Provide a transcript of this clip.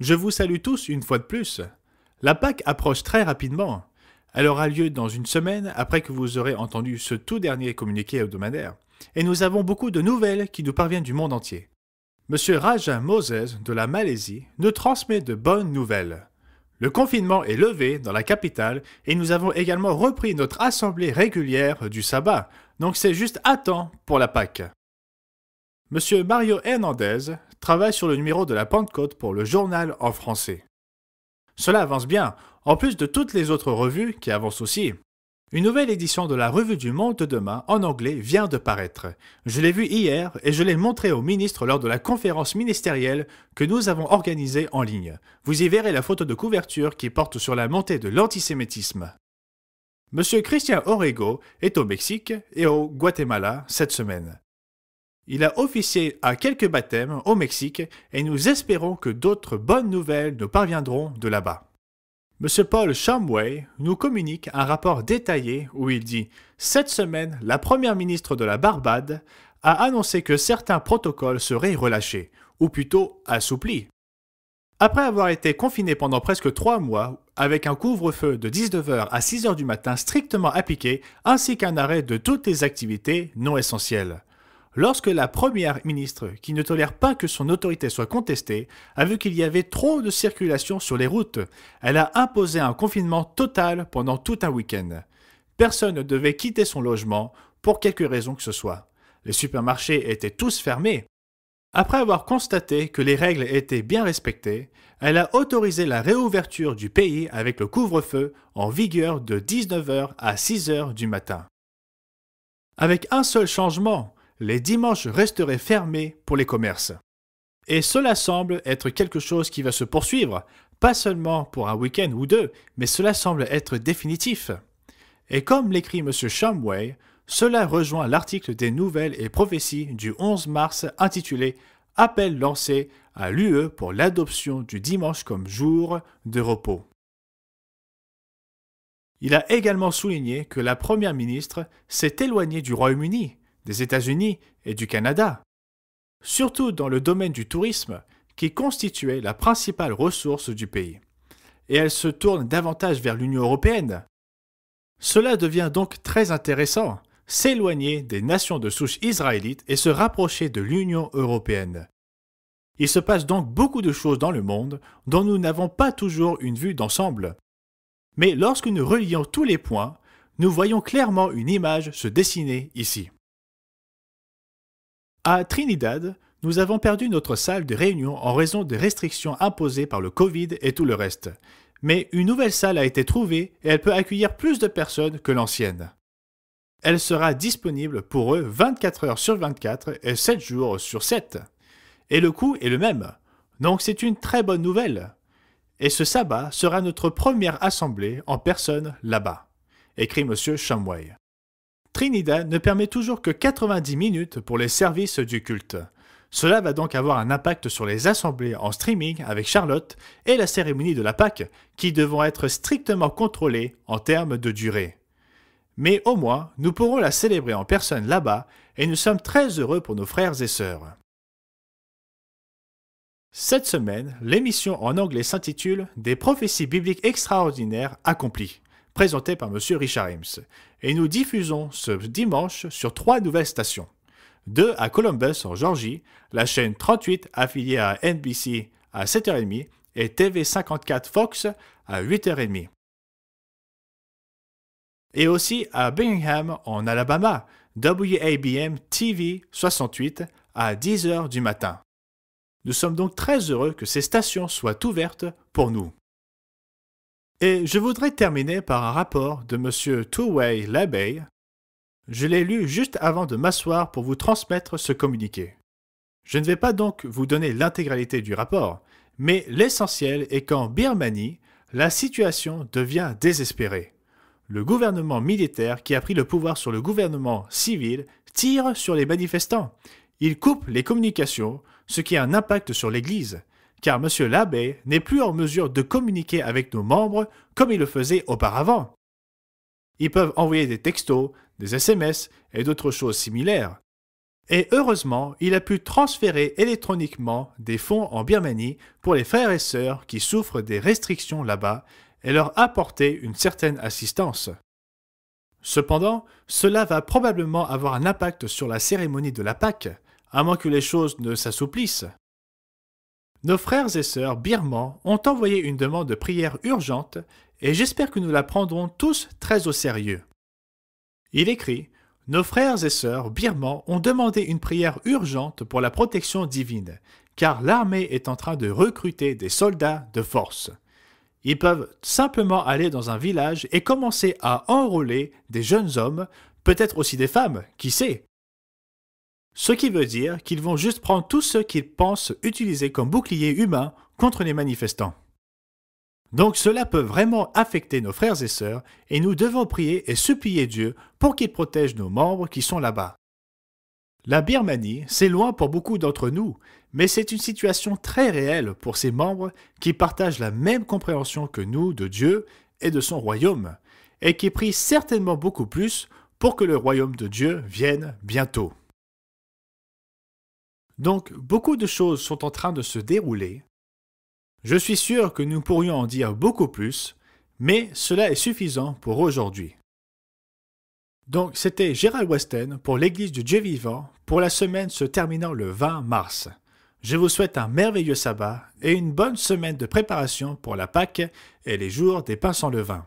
Je vous salue tous une fois de plus. La Pâque approche très rapidement. Elle aura lieu dans une semaine après que vous aurez entendu ce tout dernier communiqué hebdomadaire. Et nous avons beaucoup de nouvelles qui nous parviennent du monde entier. Monsieur Raja Moses de la Malaisie nous transmet de bonnes nouvelles. Le confinement est levé dans la capitale et nous avons également repris notre assemblée régulière du sabbat, donc c'est juste à temps pour la Pâque. Monsieur Mario Hernandez travaille sur le numéro de la Pentecôte pour le journal en français. Cela avance bien, en plus de toutes les autres revues qui avancent aussi. Une nouvelle édition de la Revue du Monde de demain en anglais vient de paraître. Je l'ai vue hier et je l'ai montré au ministre lors de la conférence ministérielle que nous avons organisée en ligne. Vous y verrez la photo de couverture qui porte sur la montée de l'antisémitisme. Monsieur Christian Orrego est au Mexique et au Guatemala cette semaine. Il a officié à quelques baptêmes au Mexique et nous espérons que d'autres bonnes nouvelles nous parviendront de là-bas. M. Paul Shumway nous communique un rapport détaillé où il dit « Cette semaine, la première ministre de la Barbade a annoncé que certains protocoles seraient relâchés, ou plutôt assouplis. Après avoir été confiné pendant presque 3 mois, avec un couvre-feu de 19h à 6h du matin strictement appliqué, ainsi qu'un arrêt de toutes les activités non essentielles. Lorsque la première ministre, qui ne tolère pas que son autorité soit contestée, a vu qu'il y avait trop de circulation sur les routes, elle a imposé un confinement total pendant tout un week-end. Personne ne devait quitter son logement, pour quelque raison que ce soit. Les supermarchés étaient tous fermés. Après avoir constaté que les règles étaient bien respectées, elle a autorisé la réouverture du pays avec le couvre-feu en vigueur de 19h à 6h du matin. Avec un seul changement, les dimanches resteraient fermés pour les commerces. Et cela semble être quelque chose qui va se poursuivre, pas seulement pour un week-end ou deux, mais cela semble être définitif. Et comme l'écrit M. Shumway, cela rejoint l'article des Nouvelles et Prophéties du 11 mars intitulé « Appel lancé à l'UE pour l'adoption du dimanche comme jour de repos ». Il a également souligné que la première ministre s'est éloignée du Royaume-Uni, des États-Unis et du Canada, surtout dans le domaine du tourisme qui constituait la principale ressource du pays. Et elle se tourne davantage vers l'Union européenne. Cela devient donc très intéressant, s'éloigner des nations de souche israélite et se rapprocher de l'Union européenne. Il se passe donc beaucoup de choses dans le monde dont nous n'avons pas toujours une vue d'ensemble. Mais lorsque nous relions tous les points, nous voyons clairement une image se dessiner ici. À Trinidad, nous avons perdu notre salle de réunion en raison des restrictions imposées par le Covid et tout le reste. Mais une nouvelle salle a été trouvée et elle peut accueillir plus de personnes que l'ancienne. Elle sera disponible pour eux 24 heures sur 24 et 7 jours sur 7. Et le coût est le même. Donc c'est une très bonne nouvelle. Et ce sabbat sera notre première assemblée en personne là-bas, écrit M. Shumway. Trinidad ne permet toujours que 90 minutes pour les services du culte. Cela va donc avoir un impact sur les assemblées en streaming avec Charlotte et la cérémonie de la Pâque, qui devront être strictement contrôlées en termes de durée. Mais au moins, nous pourrons la célébrer en personne là-bas et nous sommes très heureux pour nos frères et sœurs. Cette semaine, l'émission en anglais s'intitule « Des prophéties bibliques extraordinaires accomplies », présentée par M. Richard Eames, et nous diffusons ce dimanche sur 3 nouvelles stations. 2 à Columbus en Georgie, la chaîne 38 affiliée à NBC à 7h30 et TV54 Fox à 8h30. Et aussi à Birmingham en Alabama, WABM TV 68 à 10h du matin. Nous sommes donc très heureux que ces stations soient ouvertes pour nous. Et je voudrais terminer par un rapport de M. Tuwei Labey. Je l'ai lu juste avant de m'asseoir pour vous transmettre ce communiqué. Je ne vais pas donc vous donner l'intégralité du rapport, mais l'essentiel est qu'en Birmanie, la situation devient désespérée. Le gouvernement militaire qui a pris le pouvoir sur le gouvernement civil tire sur les manifestants. Il coupe les communications, ce qui a un impact sur l'Église, car M. Labey n'est plus en mesure de communiquer avec nos membres comme il le faisait auparavant. Ils peuvent envoyer des textos, des SMS et d'autres choses similaires. Et heureusement, il a pu transférer électroniquement des fonds en Birmanie pour les frères et sœurs qui souffrent des restrictions là-bas et leur apporter une certaine assistance. Cependant, cela va probablement avoir un impact sur la cérémonie de la Pâque, à moins que les choses ne s'assouplissent. Nos frères et sœurs birmans ont envoyé une demande de prière urgente et j'espère que nous la prendrons tous très au sérieux. Il écrit « Nos frères et sœurs birmans ont demandé une prière urgente pour la protection divine, car l'armée est en train de recruter des soldats de force. Ils peuvent simplement aller dans un village et commencer à enrôler des jeunes hommes, peut-être aussi des femmes, qui sait. Ce qui veut dire qu'ils vont juste prendre tous ceux qu'ils pensent utiliser comme bouclier humain contre les manifestants. Donc cela peut vraiment affecter nos frères et sœurs et nous devons prier et supplier Dieu pour qu'il protège nos membres qui sont là-bas. La Birmanie, c'est loin pour beaucoup d'entre nous, mais c'est une situation très réelle pour ces membres qui partagent la même compréhension que nous de Dieu et de son royaume, et qui prient certainement beaucoup plus pour que le royaume de Dieu vienne bientôt. Donc, beaucoup de choses sont en train de se dérouler. Je suis sûr que nous pourrions en dire beaucoup plus, mais cela est suffisant pour aujourd'hui. Donc, c'était Gérald Weston pour l'Église du Dieu vivant pour la semaine se terminant le 20 mars. Je vous souhaite un merveilleux sabbat et une bonne semaine de préparation pour la Pâque et les jours des pains sans levain.